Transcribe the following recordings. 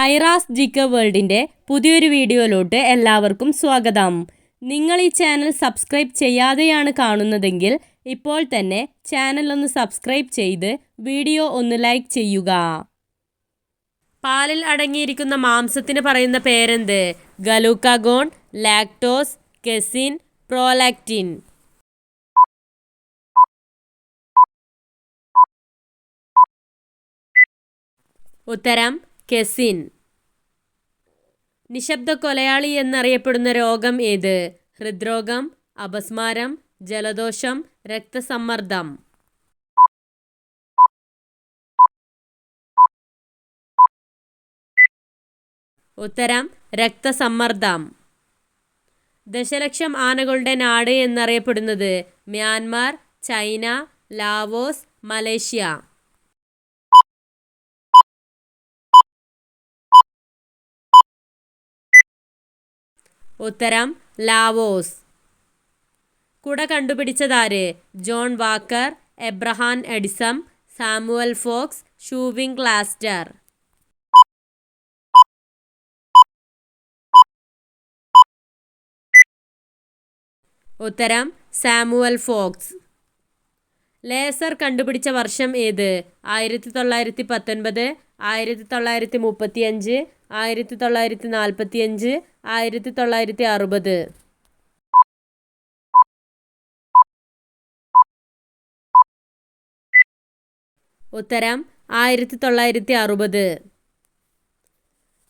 ഐറാസ് ജിക്ക വേൾഡിൻ്റെ പുതിയൊരു വീഡിയോയിലോട്ട് എല്ലാവർക്കും സ്വാഗതം. നിങ്ങൾ ഈ ചാനൽ സബ്സ്ക്രൈബ് ചെയ്യാതെയാണ് കാണുന്നതെങ്കിൽ ഇപ്പോൾ തന്നെ ചാനൽ ഒന്ന് സബ്സ്ക്രൈബ് ചെയ്ത് വീഡിയോ ഒന്ന് ലൈക്ക് ചെയ്യുക. പാലിൽ അടങ്ങിയിരിക്കുന്ന മാംസത്തിന് പറയുന്ന പേരെന്ത്? ഗലൂക്കാഗോൺ, ലാക്ടോസ്, കെസിൻ, പ്രോലാക്റ്റിൻ. ഉത്തരം കെസിൻ. നിശബ്ദ കൊലയാളി എന്നറിയപ്പെടുന്ന രോഗം ഏത്? ഹൃദ്രോഗം, അപസ്മാരം, ജലദോഷം, രക്തസമ്മർദ്ദം. ഉത്തരം രക്തസമ്മർദ്ദം. ദശലക്ഷം ആനകളുടെ നാട് എന്നറിയപ്പെടുന്നത്? Myanmar, China, Laos, Malaysia. ഉത്തരം ലാവോസ്. കുട കണ്ടുപിടിച്ചതാര്? John Walker, Abraham Edison, Samuel Fox, ഷൂവിംഗ് ക്ലാസ്റ്റർ. ഉത്തരം സാമുവൽ ഫോക്സ്. ലേസർ കണ്ടുപിടിച്ച വർഷം ഏത്? 1919, 1935, 1945, 1960. ഉത്തരം 1960.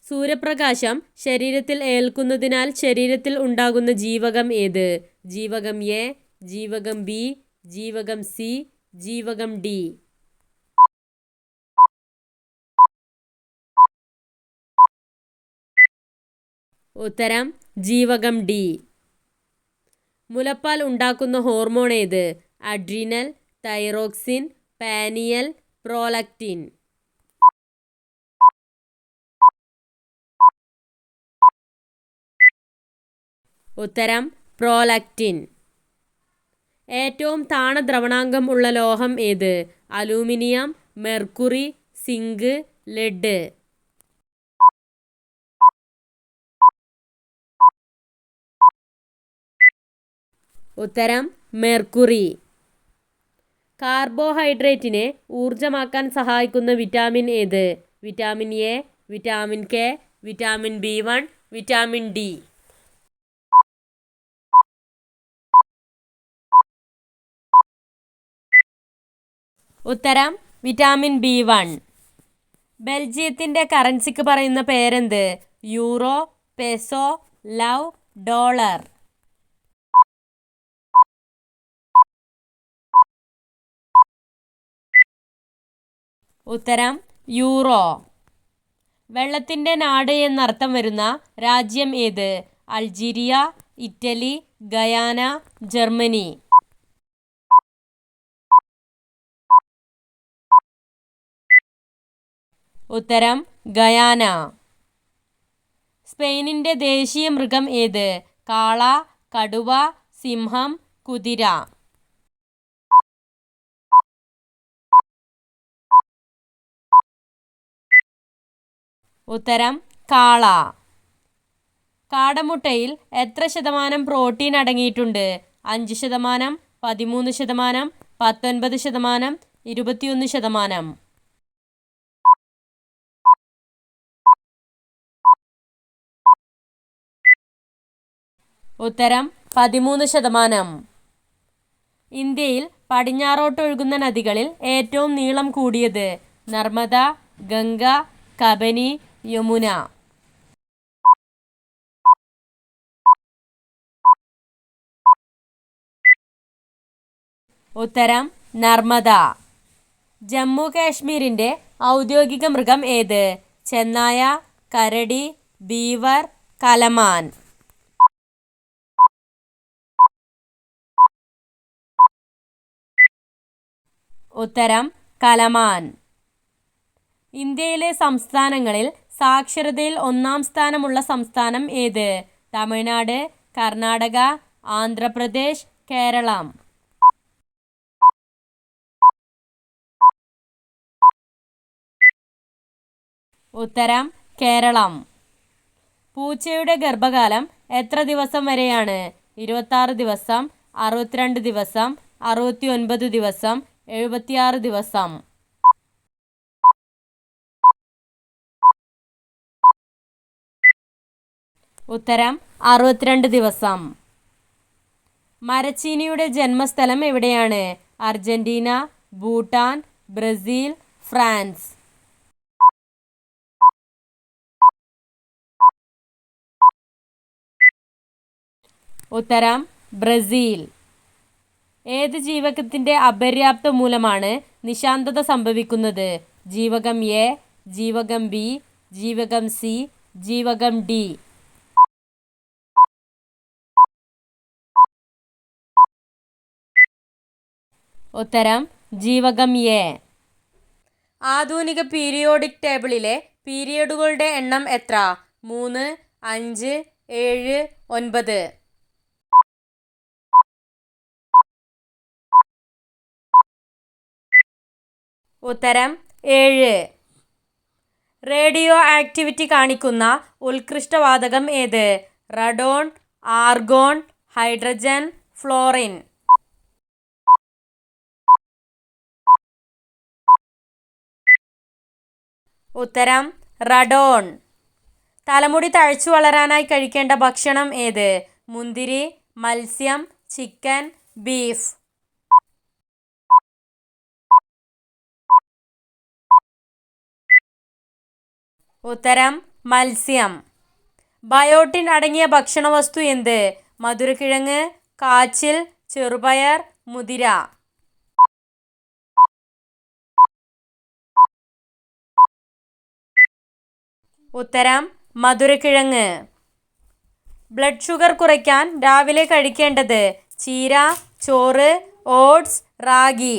സൂര്യപ്രകാശം ശരീരത്തിൽ ഏൽക്കുന്നതിനാൽ ശരീരത്തിൽ ഉണ്ടാകുന്ന ജീവകം ഏത്? ജീവകം എ, ജീവകം ബി, ജീവകം സി, ജീവകം ഡി. ഉത്തരം ജീവകം ഡി. മുലപ്പാൽ ഉണ്ടാക്കുന്ന ഹോർമോൺ ഏത്? Adrenal, thyroxine, pineal, prolactin. ഉത്തരം പ്രോലാക്റ്റിൻ. ഏറ്റവും താണ ദ്രവണാങ്കം ഉള്ള ലോഹം ഏത്? Aluminium, mercury, zinc, lead. ഉത്തരം മെർക്കുറി. കാർബോഹൈഡ്രേറ്റിനെ ഊർജമാക്കാൻ സഹായിക്കുന്ന വിറ്റാമിൻ ഏത്? Vitamin A, vitamin K, vitamin B1, vitamin D. ഉത്തരം വിറ്റാമിൻ B1. ബെൽജിയത്തിൻ്റെ കറൻസിക്ക് പറയുന്ന പേരെന്ത്? Euro, peso, lev, dollar. ഉത്തരം യൂറോ. വെള്ളത്തിൻ്റെ നാട് എന്നർത്ഥം വരുന്ന രാജ്യം ഏത്? Algeria, Italy, Guyana, Germany. ഉത്തരം ഗയാന. സ്പെയിനിൻ്റെ ദേശീയ മൃഗം ഏത്? കാള, കടുവ, സിംഹം, കുതിര. ഉത്തരം കാള. കാടമുട്ടയിൽ എത്ര ശതമാനം പ്രോട്ടീൻ അടങ്ങിയിട്ടുണ്ട്? 5%, 13%, 19%, 21%. ഉത്തരം 13%. ഇന്ത്യയിൽ പടിഞ്ഞാറോട്ടൊഴുകുന്ന നദികളിൽ ഏറ്റവും നീളം കൂടിയത്? നർമ്മദ, ഗംഗ, കബനി, യമുന. ഉത്തരം നർമ്മദ. ജമ്മു കാശ്മീരിൻ്റെ ഔദ്യോഗിക മൃഗം ഏത്? ചെന്നായ, കരടി, ബീവർ, കലമാൻ. ഉത്തരം കലമാൻ. ഇന്ത്യയിലെ സംസ്ഥാനങ്ങളിൽ സാക്ഷരതയിൽ 1-ാം സ്ഥാനമുള്ള സംസ്ഥാനം ഏത്? തമിഴ്നാട്, കർണാടക, ആന്ധ്രാപ്രദേശ്, കേരളം. ഉത്തരം കേരളം. പൂച്ചയുടെ ഗർഭകാലം എത്ര ദിവസം വരെയാണ്? 26 ദിവസം, 62 ദിവസം, 69 ദിവസം, 76 ദിവസം. ഉത്തരം 62 ദിവസം. മരച്ചീനിയുടെ ജന്മസ്ഥലം എവിടെയാണ്? Argentina, Bhutan, Brazil, France. ഉത്തരം ബ്രസീൽ. ഏത് ജീവകത്തിൻ്റെ അപര്യാപ്ത മൂലമാണ് നിശാന്തത സംഭവിക്കുന്നത്? ജീവകം എ, ജീവകം ബി, ജീവകം സി, ജീവകം ഡി. ഉത്തരം ജീവകം എ. ആധുനിക പീരിയോഡിക് ടേബിളിലെ പീരിയഡുകളുടെ എണ്ണം എത്ര? 3, 5, 7, 9. ഉത്തരം 7. റേഡിയോ ആക്ടിവിറ്റി കാണിക്കുന്ന ഉത്കൃഷ്ടവാതകം ഏത്? Radon, argon, hydrogen, florin. ഉത്തരം റഡോൺ. തലമുടി തഴച്ചു വളരാനായി കഴിക്കേണ്ട ഭക്ഷണം ഏത്? മുന്തിരി, മത്സ്യം, ചിക്കൻ, ബീഫ്. ഉത്തരം മത്സ്യം. ബയോട്ടിൻ അടങ്ങിയ ഭക്ഷണവസ്തു എന്ത്? മധുരക്കിഴങ്ങ്, കാച്ചിൽ, ചെറുപയർ, മുതിര. ഉത്തരം മധുരക്കിഴങ്ങ്. ബ്ലഡ് ഷുഗർ കുറയ്ക്കാൻ രാവിലെ കഴിക്കേണ്ടത്? ചീര, ചോറ്, ഓട്സ്, റാഗി.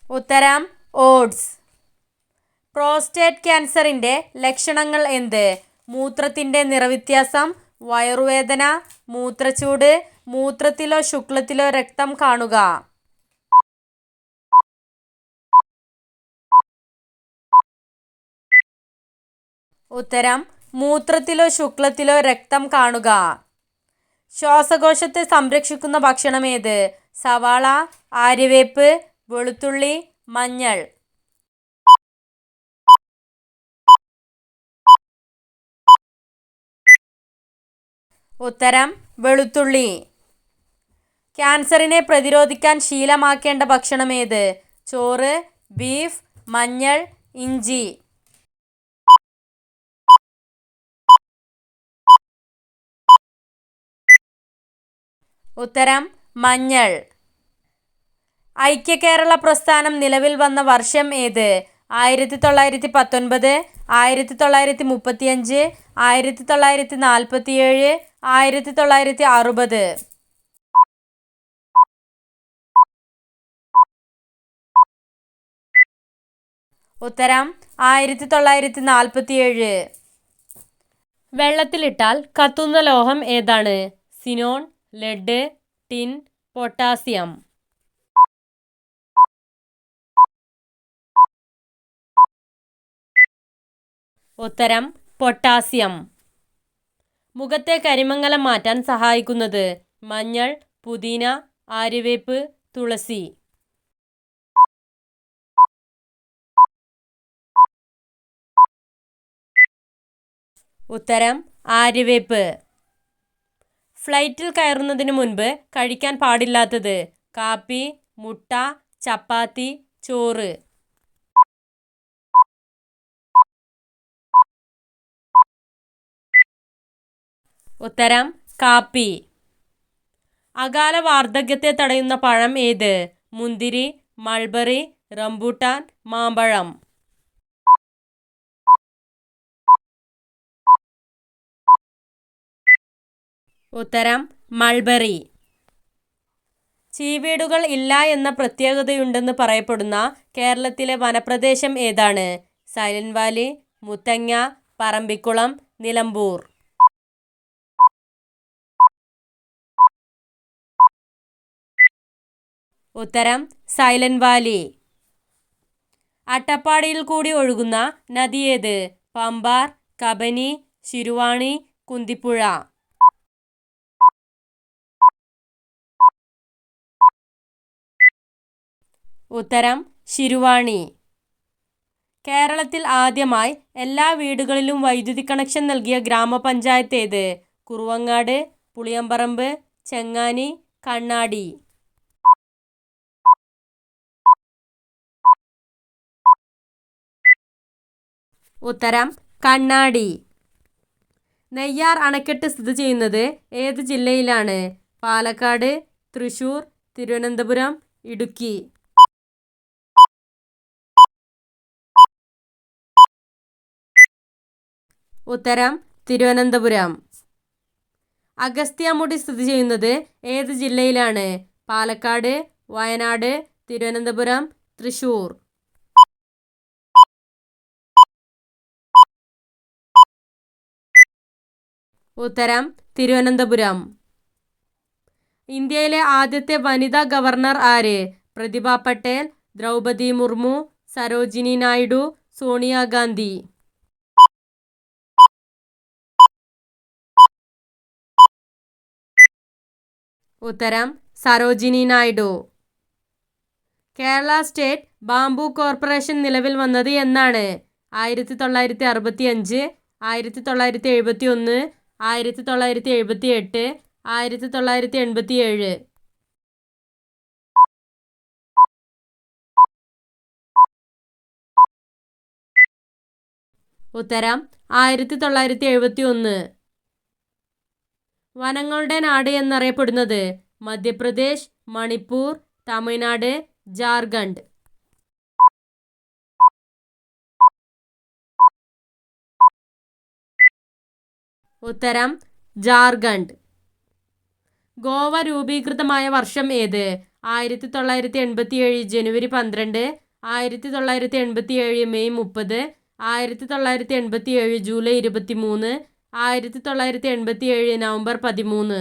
ഉത്തരം ഓട്സ്. പ്രോസ്റ്റേറ്റ് ക്യാൻസറിൻ്റെ ലക്ഷണങ്ങൾ എന്ത്? മൂത്രത്തിൻ്റെ നിറവ്യത്യാസം, വയറുവേദന, മൂത്രച്ചൂട്, മൂത്രത്തിലോ ശുക്ലത്തിലോ രക്തം കാണുക. ഉത്തരം മൂത്രത്തിലോ ശുക്ലത്തിലോ രക്തം കാണുക. ശ്വാസകോശത്തെ സംരക്ഷിക്കുന്ന ഭക്ഷണം ഏത്? സവാള, ആര്യവേപ്പ്, വെളുത്തുള്ളി, മഞ്ഞൾ. ഉത്തരം വെളുത്തുള്ളി. ക്യാൻസറിനെ പ്രതിരോധിക്കാൻ ശീലമാക്കേണ്ട ഭക്ഷണം ഏത്? ചോറ്, ബീഫ്, മഞ്ഞൾ, ഇഞ്ചി. ഉത്തരം മഞ്ഞൾ. ഐക്യകേരള പ്രസ്ഥാനം നിലവിൽ വന്ന വർഷം ഏത്? 1919, 1935, 1947, 1960. ഉത്തരം 1947. വെള്ളത്തിലിട്ടാൽ കത്തുന്ന ലോഹം ഏതാണ്? Xenon, lead, tin, potassium. ഉത്തരം പൊട്ടാസ്യം. മുഖത്തെ കരിമങ്ങലം മാറ്റാൻ സഹായിക്കുന്നത്? മഞ്ഞൾ, പുതിന, ആര്യവേപ്പ്, തുളസി. ഉത്തരം ആര്യവേപ്പ്. ഫ്ലൈറ്റിൽ കയറുന്നതിന് മുൻപ് കഴിക്കാൻ പാടില്ലാത്തത്? കാപ്പി, മുട്ട, ചപ്പാത്തി, ചോറ്. ഉത്തരം കാപ്പി. അകാല വാർദ്ധക്യത്തെ തടയുന്ന പഴം ഏത്? മുന്തിരി, മൾബറി, റംബൂട്ടാൻ, മാമ്പഴം. ഉത്തരം മൾബറി. ചീവീടുകൾ ഇല്ല എന്ന പ്രത്യേകതയുണ്ടെന്ന് പറയപ്പെടുന്ന കേരളത്തിലെ വനപ്രദേശം ഏതാണ്? Silent Valley, Muthanga, Parambikulam, Nilambur. ഉത്തരം സൈലന്റ് വാലി. അട്ടപ്പാടിയിൽ കൂടി ഒഴുകുന്ന നദി ഏത്? പമ്പാർ, കബനി, ശിരുവാണി, കുന്തിപ്പുഴ. ഉത്തരം ശിരുവാണി. കേരളത്തിൽ ആദ്യമായി എല്ലാ വീടുകളിലും വൈദ്യുതി കണക്ഷൻ നൽകിയ ഗ്രാമപഞ്ചായത്ത് ഏത്? കുറുവങ്ങാട്, പുളിയമ്പറമ്പ്, ചെങ്ങാനി, കണ്ണാടി. ഉത്തരം കണ്ണാടി. നെയ്യാർ അണക്കെട്ട് സ്ഥിതി ചെയ്യുന്നത് ഏത് ജില്ലയിലാണ്? പാലക്കാട്, തൃശൂർ, തിരുവനന്തപുരം, ഇടുക്കി. ഉത്തരം തിരുവനന്തപുരം. അഗസ്ത്യാമുടി സ്ഥിതി ചെയ്യുന്നത് ഏത് ജില്ലയിലാണ്? പാലക്കാട്, വയനാട്, തിരുവനന്തപുരം, തൃശൂർ. ഉത്തരം തിരുവനന്തപുരം. ഇന്ത്യയിലെ ആദ്യത്തെ വനിതാ ഗവർണർ ആര്? പ്രതിഭ പട്ടേൽ, ദ്രൗപദി മുർമു, സരോജിനി നായിഡു, സോണിയാഗാന്ധി. ഉത്തരം Sarojini Naidu. Kerala state bamboo corporation നിലവിൽ വന്നത് എന്നാണ്? 1965, 1971, 1978, 1987. ഉത്തരം 1971. വനങ്ങളുടെ നാട് എന്നറിയപ്പെടുന്നത്? മധ്യപ്രദേശ്, മണിപ്പൂർ, തമിഴ്നാട്, ജാർഖണ്ഡ്. ഉത്തരം ജാർഖണ്ഡ്. ഗോവ രൂപീകൃതമായ വർഷം ഏത്? 1987 ജനുവരി 12, 1987 മെയ് 30, 1987 ജൂലൈ 23, 1987 നവംബർ 13.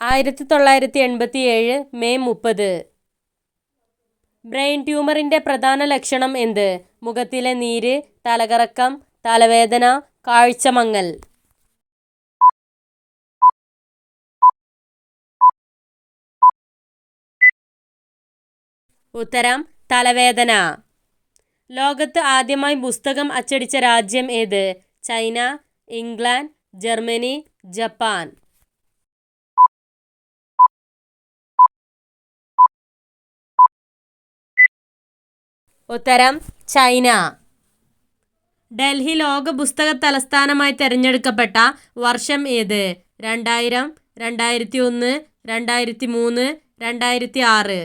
1987 മെയ് 30. ബ്രെയിൻ ട്യൂമറിൻ്റെ പ്രധാന ലക്ഷണം എന്ത്? മുഖത്തിലെ നീര്, തലകറക്കം, തലവേദന, കാഴ്ചമങ്ങൽ. ഉത്തരം തലവേദന. ലോകത്ത് ആദ്യമായി പുസ്തകം അച്ചടിച്ച രാജ്യം ഏത്? China, England, Germany, Japan. ഉത്തരം ചൈന. ഡൽഹി ലോക പുസ്തക തലസ്ഥാനമായി തിരഞ്ഞെടുക്കപ്പെട്ട വർഷം ഏത്? 2000, 2001, 2003, 2006.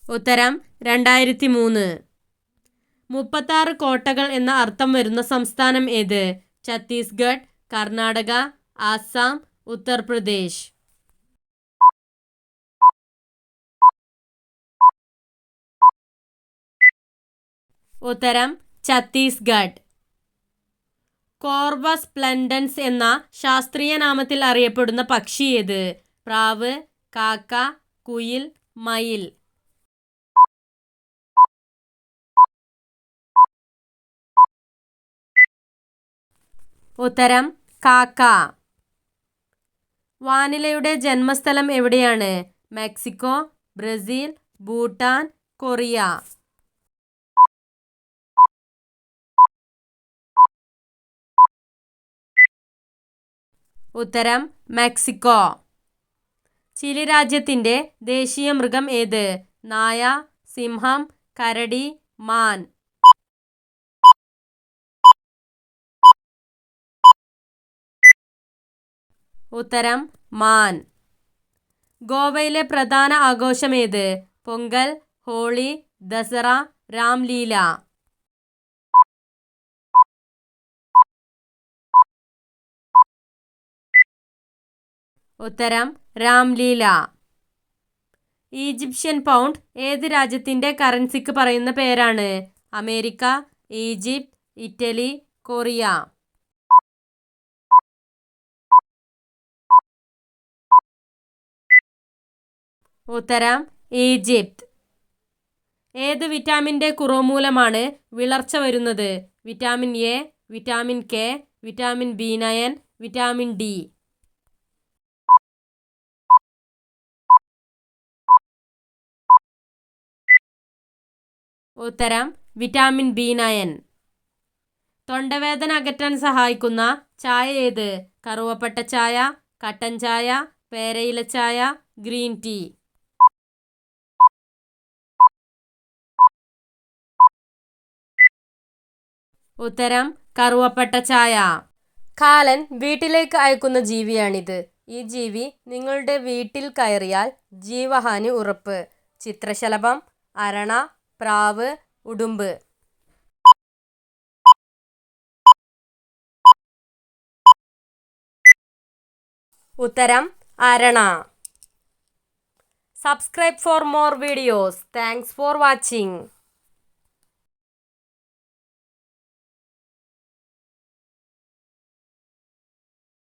ഉത്തരം 2003. 36 കോട്ടകൾ എന്ന അർത്ഥം വരുന്ന സംസ്ഥാനം ഏത്? ഛത്തീസ്ഗഡ്, കർണാടക, ആസാം, ഉത്തർപ്രദേശ്. ഉത്തരം ഛത്തീസ്ഗഡ്. കോർവസ് പ്ലൻഡൻസ് എന്ന ശാസ്ത്രീയ നാമത്തിൽ അറിയപ്പെടുന്ന പക്ഷി ഏത്? പ്രാവ്, കാക്ക, കുയിൽ, മയിൽ. ഉത്തരം കാക്ക. വാനിലയുടെ ജന്മസ്ഥലം എവിടെയാണ്? Mexico, Brazil, Bhutan, Korea. ഉത്തരം മെക്സിക്കോ. ചിലി രാജ്യത്തിൻ്റെ ദേശീയ മൃഗം ഏത്? നായ, സിംഹം, കരടി, മാൻ. ഉത്തരം മാൻ. ഗോവയിലെ പ്രധാന ആഘോഷം ഏത്? പൊങ്കൽ, ഹോളി, ദസറ, രാംലീല. ഉത്തരം രാംലീല. ഈജിപ്ഷ്യൻ പൗണ്ട് ഏത് രാജ്യത്തിൻ്റെ കറൻസിക്ക് പറയുന്ന പേരാണ്? America, Egypt, Italy, Korea. ഉത്തരം ഈജിപ്ത്. ഏത് വിറ്റാമിൻ്റെ കുറവ് മൂലമാണ് വിളർച്ച വരുന്നത്? Vitamin A, vitamin K, vitamin B9, vitamin D. ഉത്തരം വിറ്റാമിൻ B9. തൊണ്ടവേദന അകറ്റാൻ സഹായിക്കുന്ന ചായ ഏത്? കറുവപ്പട്ട ചായ, കട്ടൻ ചായ, പേരയില ചായ, ഗ്രീൻ ടീ. ഉത്തരം കറുവപ്പട്ട ചായ. കാലൻ വീട്ടിലേക്ക് അയക്കുന്ന ജീവിയാണിത്. ഈ ജീവി നിങ്ങളുടെ വീട്ടിൽ കയറിയാൽ ജീവഹാനി ഉറപ്പ്. ചിത്രശലഭം, അരണ, പ്രാവ്, ഉടുമ്പ്. ഉത്തരം അരണ. Subscribe for more videos. Thanks for watching.